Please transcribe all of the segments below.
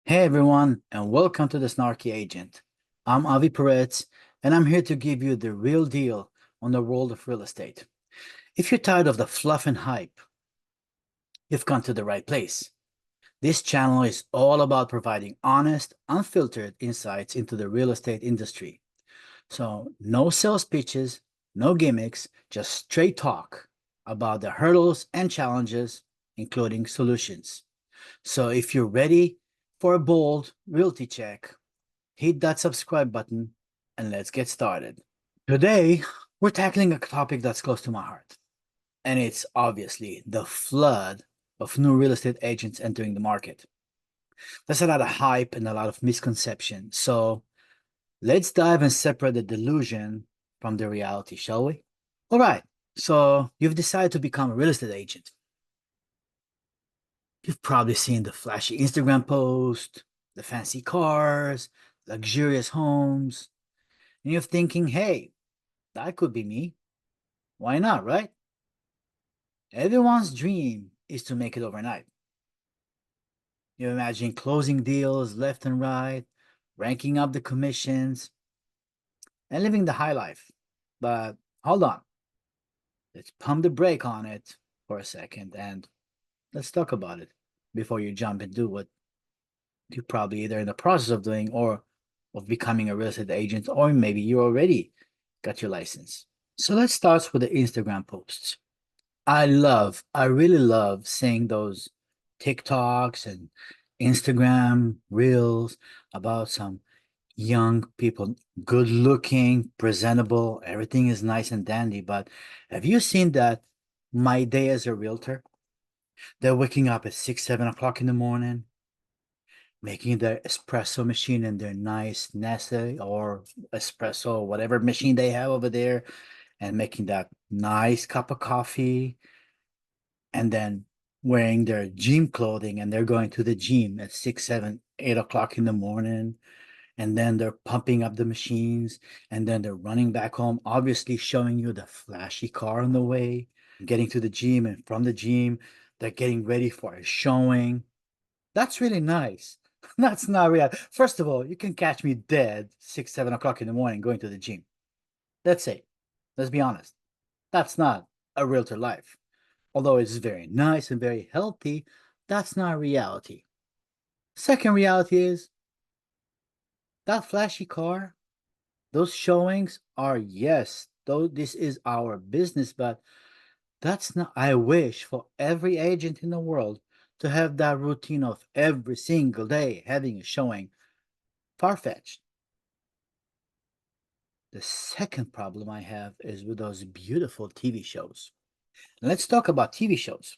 Hey everyone, and welcome to the Snarky Agent. I'm Avi Peretz, and I'm here to give you the real deal on the world of real estate. If you're tired of the fluff and hype, you've come to the right place. This channel is all about providing honest, unfiltered insights into the real estate industry. So, no sales pitches, no gimmicks, just straight talk about the hurdles and challenges, including solutions. So, if you're ready for a bold realty check, hit that subscribe button and let's get started. Today, we're tackling a topic that's close to my heart, and it's obviously the flood of new real estate agents entering the market. There's a lot of hype and a lot of misconception. So let's dive and separate the delusion from the reality, shall we? All right. So you've decided to become a real estate agent. You've probably seen the flashy Instagram post, the fancy cars, luxurious homes, and you're thinking, hey, that could be me. Why not, right? Everyone's dream is to make it overnight. You imagine closing deals left and right, ranking up the commissions, and living the high life. But hold on, let's pump the brake on it for a second and let's talk about it before you jump and do what you're probably either in the process of doing or of becoming a real estate agent, or maybe you already got your license. So let's start with the Instagram posts. I really love seeing those TikToks and Instagram reels about some young people, good looking, presentable, everything is nice and dandy. But have you seen that my day as a realtor? They're waking up at 6, 7 o'clock in the morning, making their espresso machine in their nice Nestle or espresso, whatever machine they have over there, and making that nice cup of coffee and then wearing their gym clothing and they're going to the gym at 6, 7, 8 o'clock in the morning. And then they're pumping up the machines and then they're running back home, obviously showing you the flashy car on the way, getting to the gym. And from the gym, they're getting ready for a showing. That's really nice. That's not real. First of all, you can catch me dead 6, 7 o'clock in the morning going to the gym. That's it. Let's be honest. That's not a realtor life. Although it's very nice and very healthy, that's not reality. Second reality is that flashy car, those showings are, yes, though this is our business, but that's not, I wish for every agent in the world to have that routine of every single day having a showing. Far-fetched. The second problem I have is with those beautiful TV shows. Let's talk about TV shows.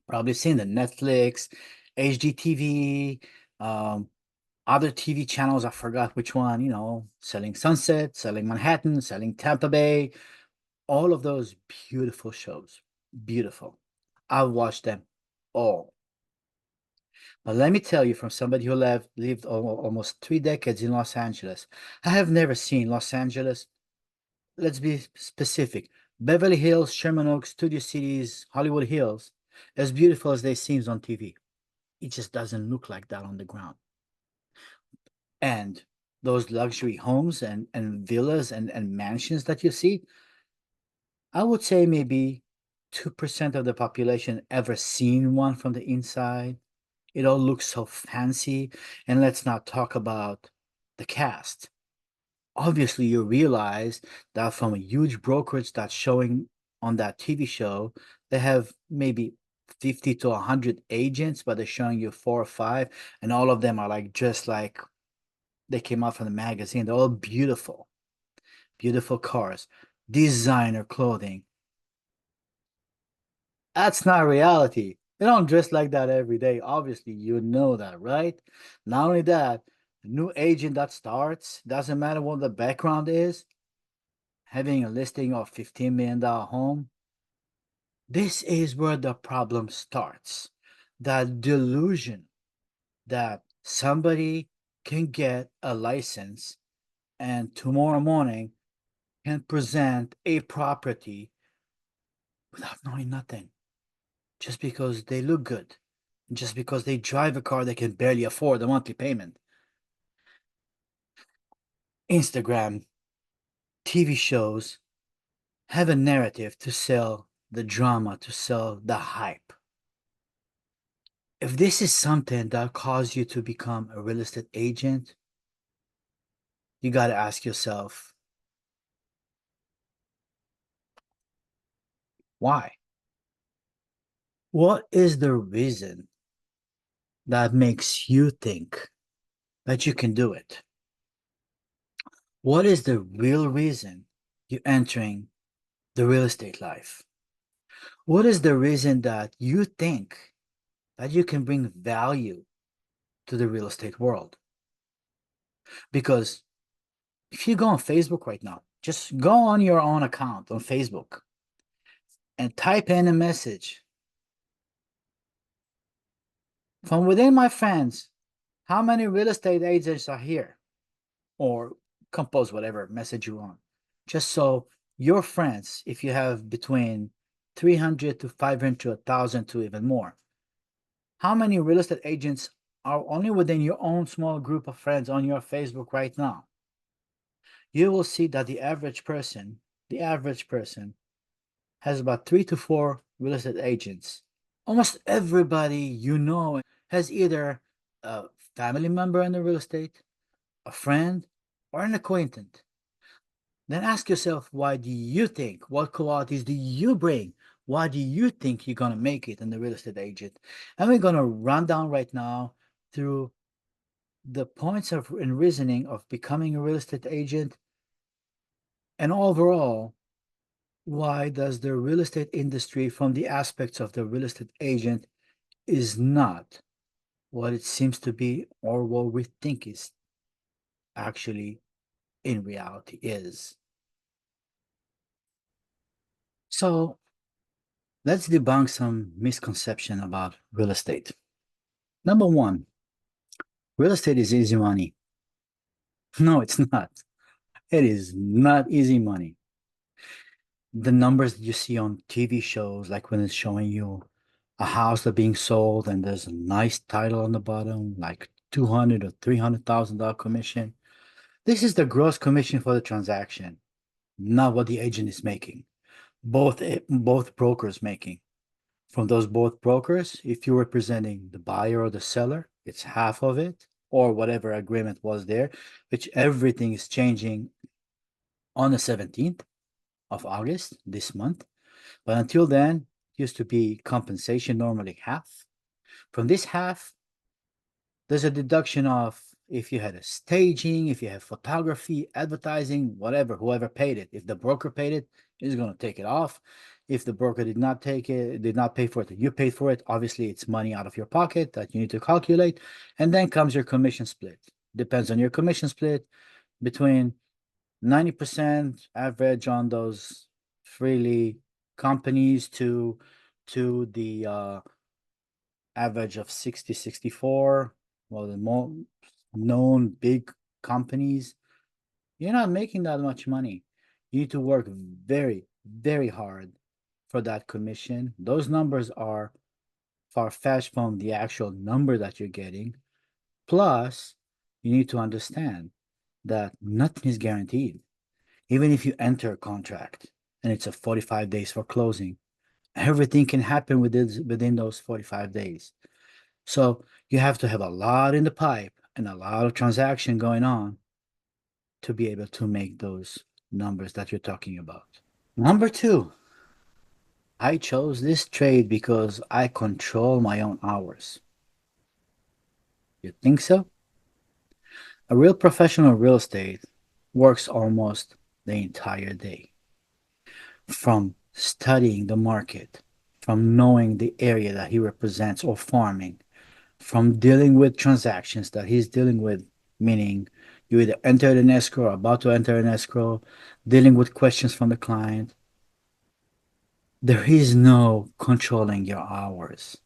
Probably seen the Netflix, HGTV, um, other TV channels. I forgot which one, selling Sunset, selling Manhattan, selling Tampa Bay, all of those beautiful shows. Beautiful. I've watched them all. But let me tell you, from somebody who lived almost 3 decades in Los Angeles, I have never seen Los Angeles. Let's be specific. Beverly Hills, Sherman Oaks, Studio Cities, Hollywood Hills, as beautiful as they seem on TV. It just doesn't look like that on the ground. And those luxury homes and villas and mansions that you see, I would say maybe 2% of the population ever seen one from the inside. It all looks so fancy. And let's not talk about the cast. Obviously, you realize that from a huge brokerage that's showing on that TV show, they have maybe 50 to 100 agents, but they're showing you four or five, and all of them are like just like they came out from the magazine. They're all beautiful, beautiful cars, designer clothing. That's not reality. They don't dress like that every day. Obviously, you know that, right? Not only that, the new agent that starts, doesn't matter what the background is, having a listing of $15 million home, this is where the problem starts. That delusion that somebody can get a license and tomorrow morning can present a property without knowing nothing, just because they look good. just because they drive a car they can barely afford the monthly payment. Instagram, TV shows have a narrative to sell the drama, to sell the hype. If this is something that caused you to become a real estate agent, you got to ask yourself, why? What is the reason that makes you think that you can do it? What is the real reason you're entering the real estate life? What is the reason that you think that you can bring value to the real estate world? Because if you go on Facebook right now, just go on your own account on Facebook and type in a message from within my friends. How many real estate agents are here? Or compose whatever message you want. Just so your friends, if you have between 300 to 500 to 1,000 to even more, how many real estate agents are only within your own small group of friends on your Facebook right now? You will see that the average person has about 3 to 4 real estate agents. Almost everybody you know has either a family member in the real estate, a friend, or an acquaintance. Then ask yourself, why do you think? What qualities do you bring? Why do you think you're going to make it in the real estate agent? And we're going to run down right now through the points of and reasoning of becoming a real estate agent, and overall, why does the real estate industry, from the aspects of the real estate agent, is not what it seems to be or what we think is actually in reality is. So let's debunk some misconception about real estate. Number one, real estate is easy money. No, it's not. It is not easy money. The numbers that you see on TV shows, like when it's showing you a house that's being sold and there's a nice title on the bottom, like 200 or $300,000 commission. This is the gross commission for the transaction, not what the agent is making. Both brokers making. From those both brokers, if you're representing the buyer or the seller, it's half of it, or whatever agreement was there, which everything is changing on the 17th of August this month. But until then, it used to be compensation, normally half. From this half, there's a deduction of if you had a staging, if you have photography, advertising, whatever, whoever paid it. If the broker paid it, he's going to take it off. If the broker did not take it, did not pay for it, you paid for it, obviously it's money out of your pocket that you need to calculate. And then comes your commission split. Depends on your commission split between 90% average on those freely companies to the average of 60, 64. Well, the more known big companies, you're not making that much money. You need to work very, very hard for that commission. Those numbers are far-fetched from the actual number that you're getting. Plus, you need to understand that nothing is guaranteed. Even if you enter a contract and it's a 45 days for closing, everything can happen within those 45 days. So you have to have a lot in the pipe and a lot of transaction going on to be able to make those numbers that you're talking about. Number two, I chose this trade because I control my own hours. You think so? A real professional real estate works almost the entire day, from studying the market, from knowing the area that he represents or farming, from dealing with transactions that he's dealing with, meaning you either entered an escrow or about to enter an escrow, dealing with questions from the client. There is no controlling your hours.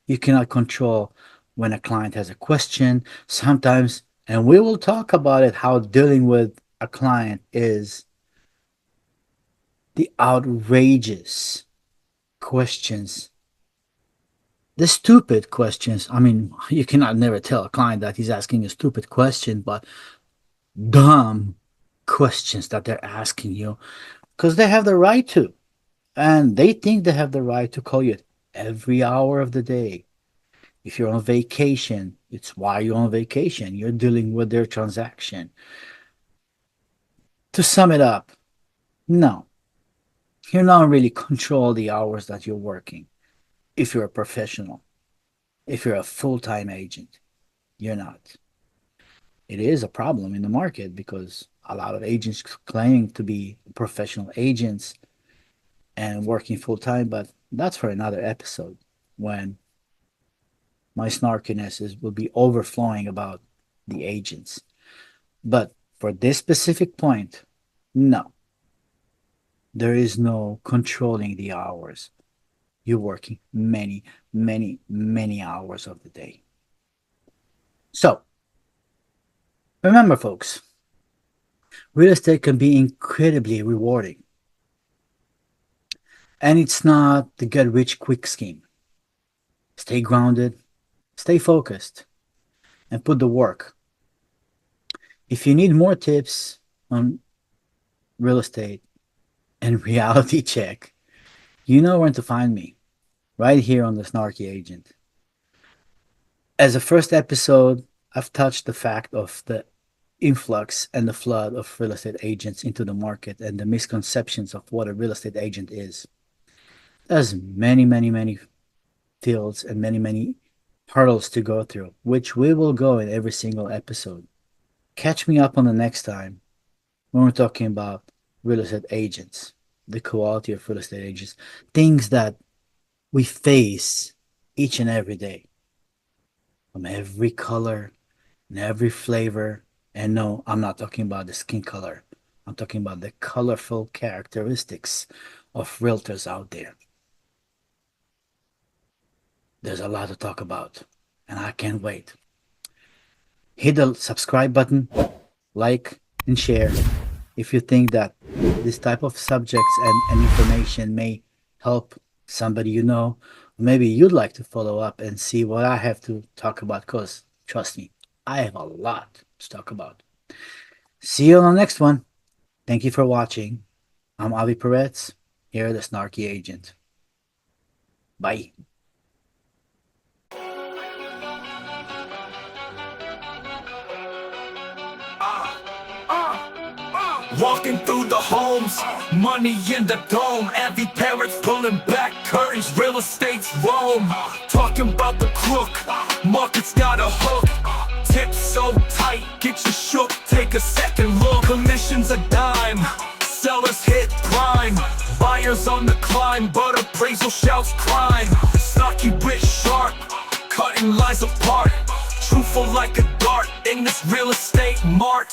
You cannot control when a client has a question. Sometimes, and we will talk about it, how dealing with a client is the outrageous questions The stupid questions, I mean, you cannot never tell a client that he's asking a stupid question, but dumb questions that they're asking you because they have the right to. And they think they have the right to call you every hour of the day. If you're on vacation, it's why you're on vacation. You're dealing with their transaction. To sum it up, no, you're not really control the hours that you're working. If you're a professional, if you're a full-time agent, you're not. It is a problem in the market because a lot of agents claim to be professional agents and working full-time, but that's for another episode when my snarkiness will be overflowing about the agents. But for this specific point, no, there is no controlling the hours. You're working many, many, many hours of the day. So remember, folks, real estate can be incredibly rewarding. And it's not the get rich quick scheme. Stay grounded, stay focused, and put the work. If you need more tips on real estate and reality check, you know where to find me, right here on the Snarky Agent. As a first episode, I've touched the fact of the influx and the flood of real estate agents into the market and the misconceptions of what a real estate agent is. There's many, many, many fields and many, many hurdles to go through, which we will go in every single episode. Catch me up on the next time when we're talking about real estate agents, the quality of real estate agents, things that we face each and every day from every color and every flavor. And no, I'm not talking about the skin color. I'm talking about the colorful characteristics of realtors out there. There's a lot to talk about, and I can't wait. Hit the subscribe button, like, and share if you think that this type of subjects and information may help somebody you know. Maybe you'd like to follow up and see what I have to talk about, because trust me, I have a lot to talk about. See you on the next one. Thank you for watching. I'm Avi Peretz, here the Snarky Agent. Bye. Walking through the homes, money in the dome. Every parrot's pulling back curtains, real estate's Rome. Talking about the crook, market's got a hook. Tips so tight, get you shook, take a second look. Commission's a dime, sellers hit prime. Buyers on the climb, but appraisal shouts crime. Snarky wit sharp, cutting lies apart. Truthful like a dart in this real estate mart.